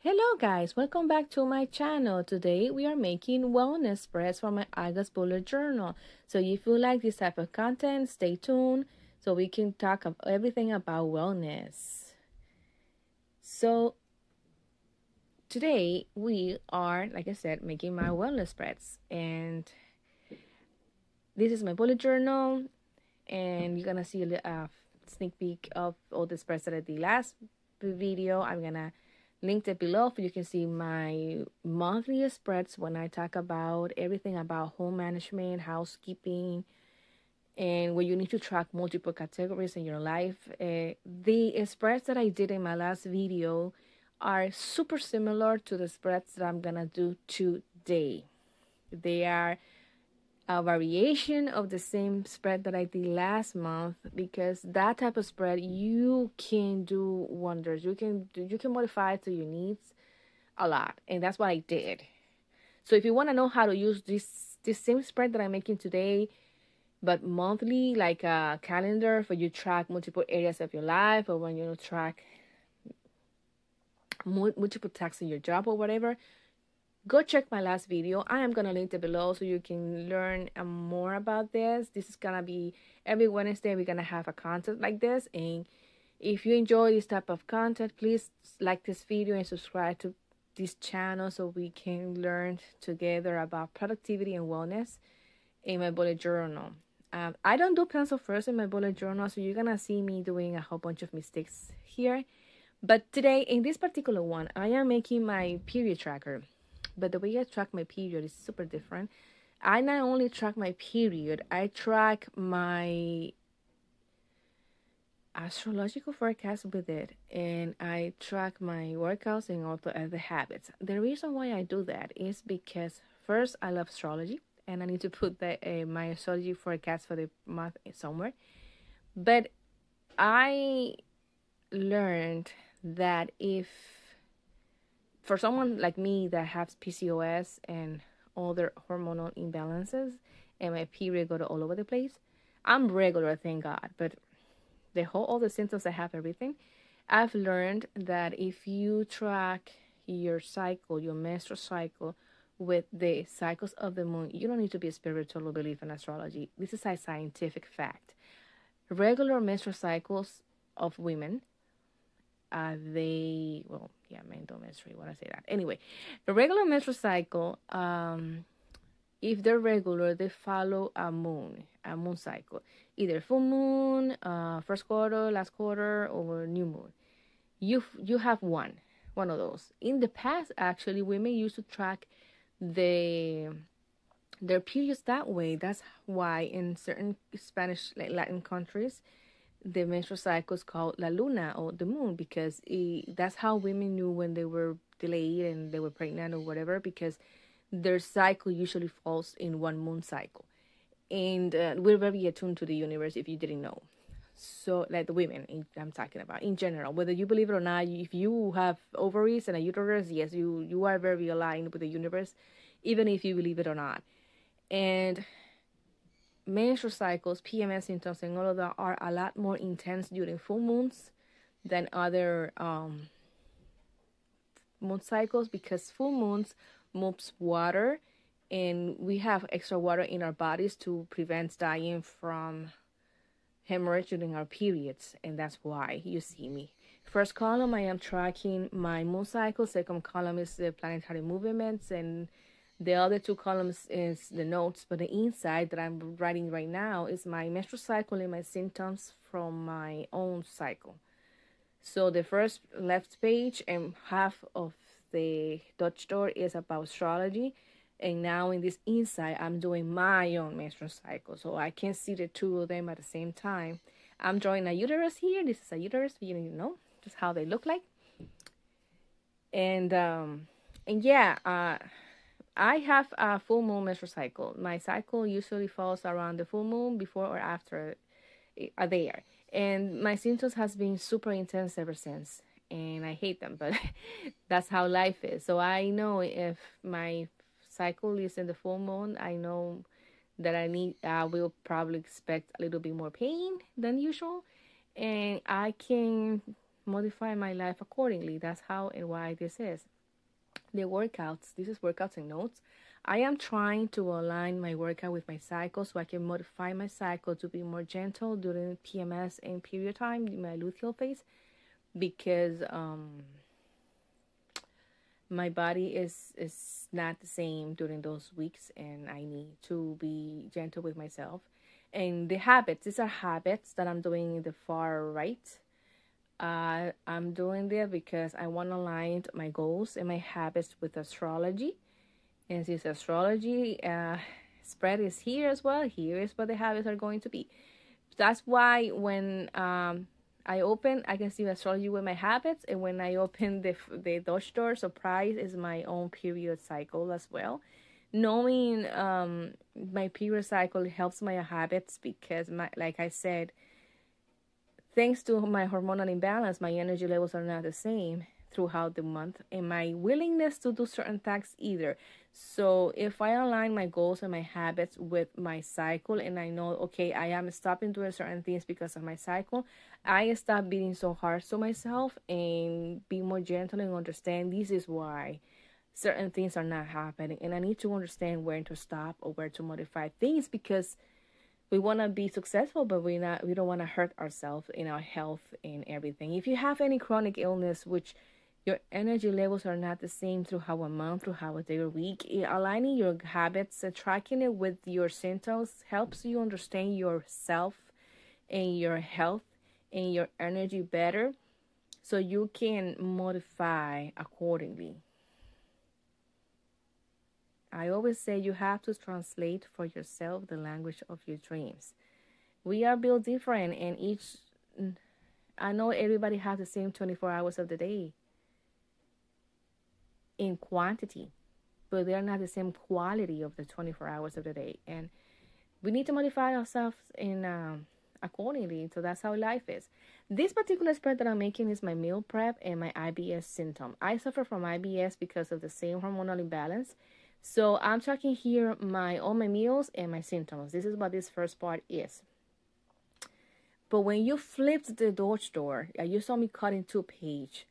Hello guys, welcome back to my channel. Today we are making wellness spreads for my August bullet journal. So if you like this type of content, stay tuned so we can talk of everything about wellness. So today we are, like I said, making my wellness spreads, and this is my bullet journal, and you're gonna see a sneak peek of all the spreads that I did last video. I'm gonna link it below so you can see my monthly spreads when I talk about everything about home management, housekeeping, and where you need to track multiple categories in your life. The spreads that I did in my last video are super similar to the spreads that I'm gonna do today. They are a variation of the same spread that I did last month, because that type of spread you can do wonders. You can modify it to your needs a lot, and that's what I did. So if you want to know how to use this same spread that I'm making today, but monthly, like a calendar for you to track multiple areas of your life, or when you track multiple tasks in your job or whatever, go check my last video. I am gonna link it below so you can learn more about this. This is gonna be every Wednesday. We're gonna have a content like this, and if you enjoy this type of content, please like this video and subscribe to this channel so we can learn together about productivity and wellness in my bullet journal. I don't do pencil first in my bullet journal, so you're gonna see me doing a whole bunch of mistakes here. But today, in this particular one, I am making my period tracker. But the way I track my period is super different. I not only track my period, I track my astrological forecast with it, and I track my workouts and all the other habits. The reason why I do that is because first, I love astrology, and I need to put my astrology forecast for the month somewhere. But I learned that if for someone like me that has PCOS and other hormonal imbalances, and my period go to all over the place, I'm regular, thank God, but all the symptoms I have, everything, I've learned that if you track your cycle, your menstrual cycle, with the cycles of the moon, you don't need to be spiritual or believe in astrology. This is a scientific fact. Regular menstrual cycles of women, men don't menstruate when I say that. Anyway, the regular menstrual cycle, if they're regular, they follow a moon cycle, either full moon, first quarter, last quarter, or new moon. You have one of those. In the past, actually, women used to track their periods that way. That's why in certain Spanish, like Latin countries, the menstrual cycle is called La Luna, or the moon, because that's how women knew when they were delayed and they were pregnant or whatever, because their cycle usually falls in one moon cycle. And we're very attuned to the universe, if you didn't know. So, like the women I'm talking about in general, whether you believe it or not, if you have ovaries and a uterus, yes, you are very aligned with the universe, even if you believe it or not. And menstrual cycles, PMS symptoms, and all of that are a lot more intense during full moons than other moon cycles, because full moons moves water, and we have extra water in our bodies to prevent dying from hemorrhage during our periods, and that's why you see me. First column, I am tracking my moon cycle. Second column is the planetary movements, and the other two columns is the notes, but the inside that I'm writing right now is my menstrual cycle and my symptoms from my own cycle. So the first left page and half of the Dutch door is about astrology. And now in this inside, I'm doing my own menstrual cycle. So I can see the two of them at the same time. I'm drawing a uterus here. This is a uterus, you don't even know just how they look like. And yeah, I have a full moon menstrual cycle. My cycle usually falls around the full moon, before or after there. And my symptoms has been super intense ever since. And I hate them, but that's how life is. So I know if my cycle is in the full moon, I know that I will probably expect a little bit more pain than usual. And I can modify my life accordingly. That's how and why this is. The workouts, this is workouts and notes. I am trying to align my workout with my cycle so I can modify my cycle to be more gentle during PMS and period time in my luteal phase, because my body is not the same during those weeks, and I need to be gentle with myself. And the habits, these are habits that I'm doing in the far right. I'm doing there because I want to align my goals and my habits with astrology. And since astrology spread is here as well, here is what the habits are going to be. That's why when I open, I can see astrology with my habits, and when I open the Dutch door, surprise is my own period cycle as well. Knowing my period cycle helps my habits because, like I said, thanks to my hormonal imbalance, my energy levels are not the same throughout the month, and my willingness to do certain tasks either. So if I align my goals and my habits with my cycle, and I know, okay, I am stopping doing certain things because of my cycle, I stop being so harsh to myself and be more gentle and understand this is why certain things are not happening. And I need to understand when to stop or where to modify things, because we want to be successful, but we don't want to hurt ourselves in our health and everything. If you have any chronic illness, which your energy levels are not the same throughout a month, throughout a day or week, aligning your habits and tracking it with your symptoms helps you understand yourself and your health and your energy better, so you can modify accordingly. I always say you have to translate for yourself the language of your dreams. We are built different, and I know everybody has the same 24 hours of the day in quantity, but they are not the same quality of the 24 hours of the day. And we need to modify ourselves in accordingly. So that's how life is. This particular spread that I'm making is my meal prep and my IBS symptom. I suffer from IBS because of the same hormonal imbalance. So I'm tracking here all my meals and my symptoms. This is what this first part is. But when you flipped the Dutch door, you saw me cut in 2 pages.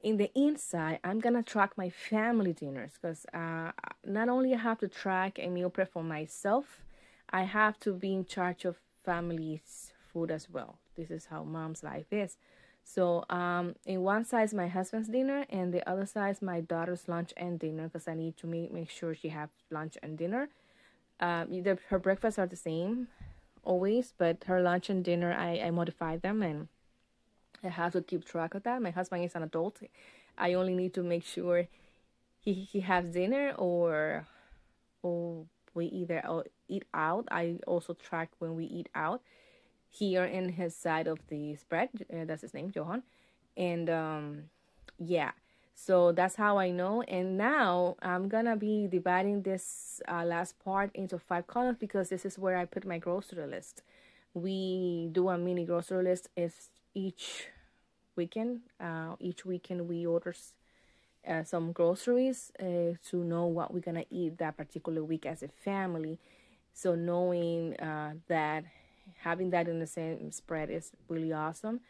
In the inside, I'm going to track my family dinners, because not only I have to track a meal prep for myself, I have to be in charge of family's food as well. This is how mom's life is. So in one side is my husband's dinner, and the other side is my daughter's lunch and dinner, because I need to make sure she has lunch and dinner. Her breakfasts are the same always, but her lunch and dinner, I modify them, and I have to keep track of that. My husband is an adult. I only need to make sure he has dinner, or we either eat out. I also track when we eat out here in his side of the spread. That's his name, Johan. And yeah, so that's how I know. And now I'm gonna be dividing this last part into 5 columns, because this is where I put my grocery list. We do a mini grocery list each weekend. Each weekend we order some groceries to know what we're gonna eat that particular week as a family. So knowing that having that in the same spread is really awesome.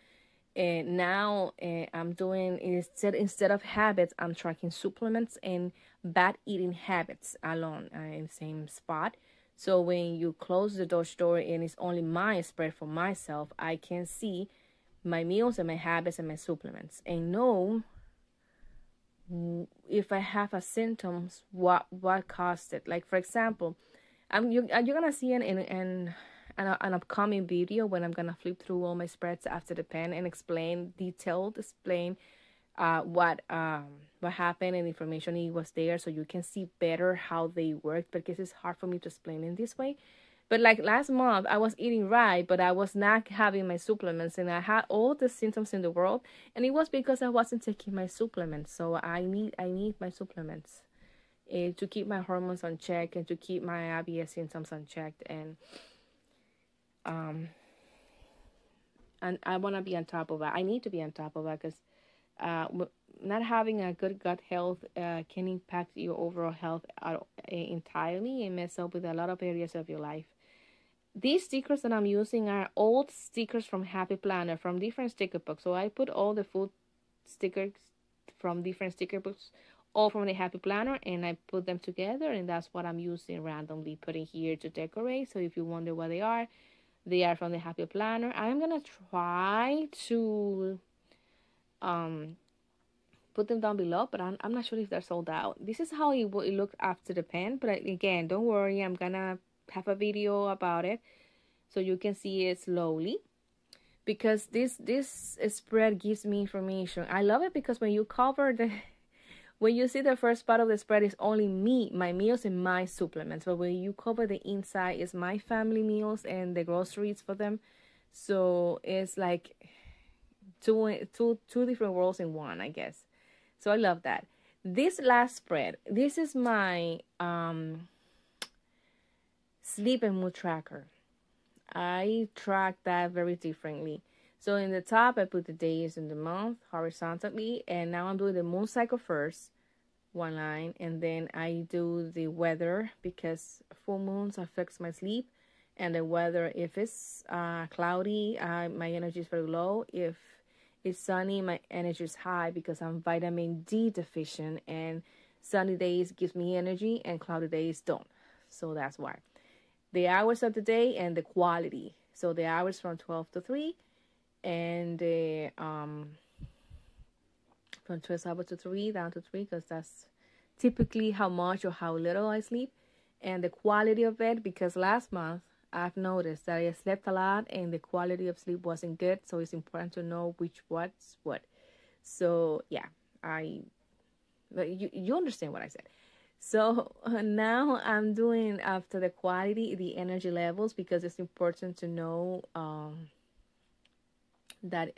And now I'm doing, instead of habits, I'm tracking supplements and bad eating habits alone in the same spot. So when you close the Dutch door and it's only my spread for myself, I can see my meals and my habits and my supplements, and know if I have a symptoms, what caused it. Like, for example, you're gonna see an upcoming video when I'm gonna flip through all my spreads after the pen and explain what happened and information it was there, so you can see better how they work, because it's hard for me to explain in this way. But like last month, I was eating right, but I was not having my supplements, and I had all the symptoms in the world, and it was because I wasn't taking my supplements. So I need my supplements to keep my hormones on check and to keep my IBS symptoms unchecked. And I want to be on top of that. I need to be on top of that, because not having a good gut health can impact your overall health entirely and mess up with a lot of areas of your life. These stickers that I'm using are old stickers from Happy Planner, from different sticker books. So I put all the food stickers from different sticker books, all from the Happy Planner, and I put them together, and that's what I'm using randomly, putting here to decorate. So if you wonder what they are from the Happy Planner. I'm gonna try to put them down below, but I'm not sure if they're sold out. This is how it looked after the pen, but again, don't worry, I'm gonna have a video about it so you can see it slowly, because this spread gives me information. I love it because when you cover the when you see the first part of the spread is only me, my meals and my supplements, but when you cover the inside is my family meals and the groceries for them. So it's like two different worlds in one, I guess. So I love that. This last spread, this is my sleep and mood tracker. I track that very differently. So in the top, I put the days in the month horizontally, and now I'm doing the moon cycle first, one line, and then I do the weather, because full moons affects my sleep, and the weather, if it's cloudy, my energy is very low. If it's sunny, my energy is high because I'm vitamin D deficient, and sunny days gives me energy and cloudy days don't. So that's why. The hours of the day and the quality. So the hours from 12 to 3, and the from 12 hours to 3 down to 3, because that's typically how much or how little I sleep. And the quality of it, because last month I've noticed that I slept a lot and the quality of sleep wasn't good. So it's important to know what's what. So yeah, you understand what I said. So now I'm doing, after the quality, the energy levels, because it's important to know that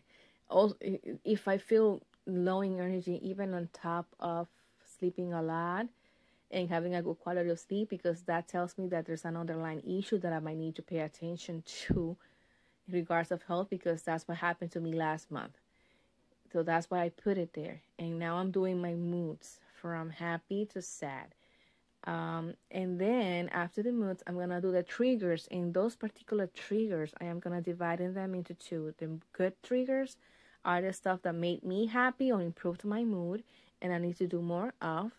also if I feel low in energy, even on top of sleeping a lot and having a good quality of sleep, because that tells me that there's an underlying issue that I might need to pay attention to in regards of health, because that's what happened to me last month. So that's why I put it there. And now I'm doing my moods from happy to sad. And then after the moods, I'm going to do the triggers. And those particular triggers, I am going to divide them into two. The good triggers are the stuff that made me happy or improved my mood, and I need to do more of.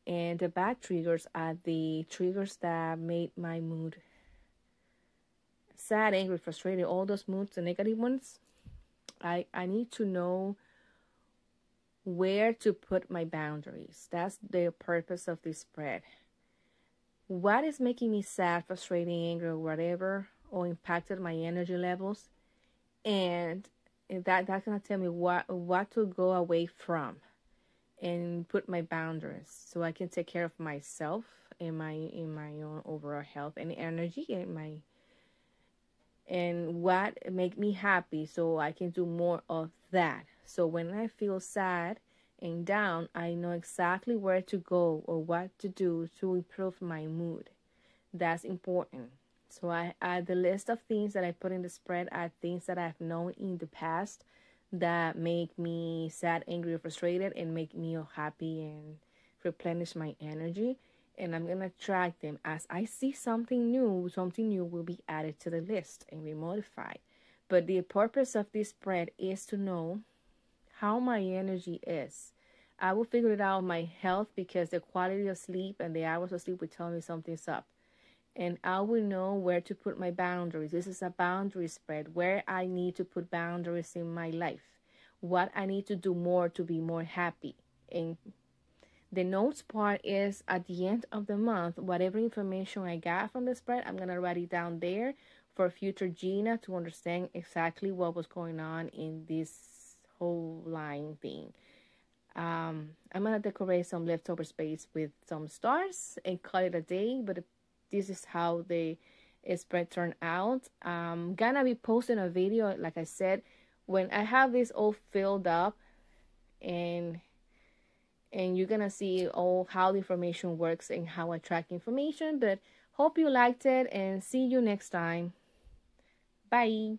And the bad triggers are the triggers that made my mood sad, angry, frustrated, all those moods, the negative ones. I need to know where to put my boundaries. That's the purpose of this spread. What is making me sad, frustrated, angry, or whatever, or impacted my energy levels, and that's gonna tell me what to go away from, and put my boundaries so I can take care of myself and my own overall health and energy, and what make me happy, so I can do more of that. So when I feel sad and down, I know exactly where to go or what to do to improve my mood. That's important. So I add the list of things that I put in the spread are things that I've known in the past that make me sad, angry, or frustrated, and make me happy and replenish my energy. And I'm going to track them. As I see something new will be added to the list and be modified. But the purpose of this spread is to know how my energy is. I will figure it out my health, because the quality of sleep and the hours of sleep will tell me something's up. And I will know where to put my boundaries. This is a boundary spread, where I need to put boundaries in my life. What I need to do more to be more happy. And the notes part is at the end of the month, whatever information I got from the spread, I'm going to write it down there for future Gina to understand exactly what was going on in this whole line thing. I'm going to decorate some leftover space with some stars and call it a day, but this is how the spread turned out. I'm going to be posting a video, like I said, when I have this all filled up, and you're going to see all how the information works and how I track information. But hope you liked it, and see you next time. Bye.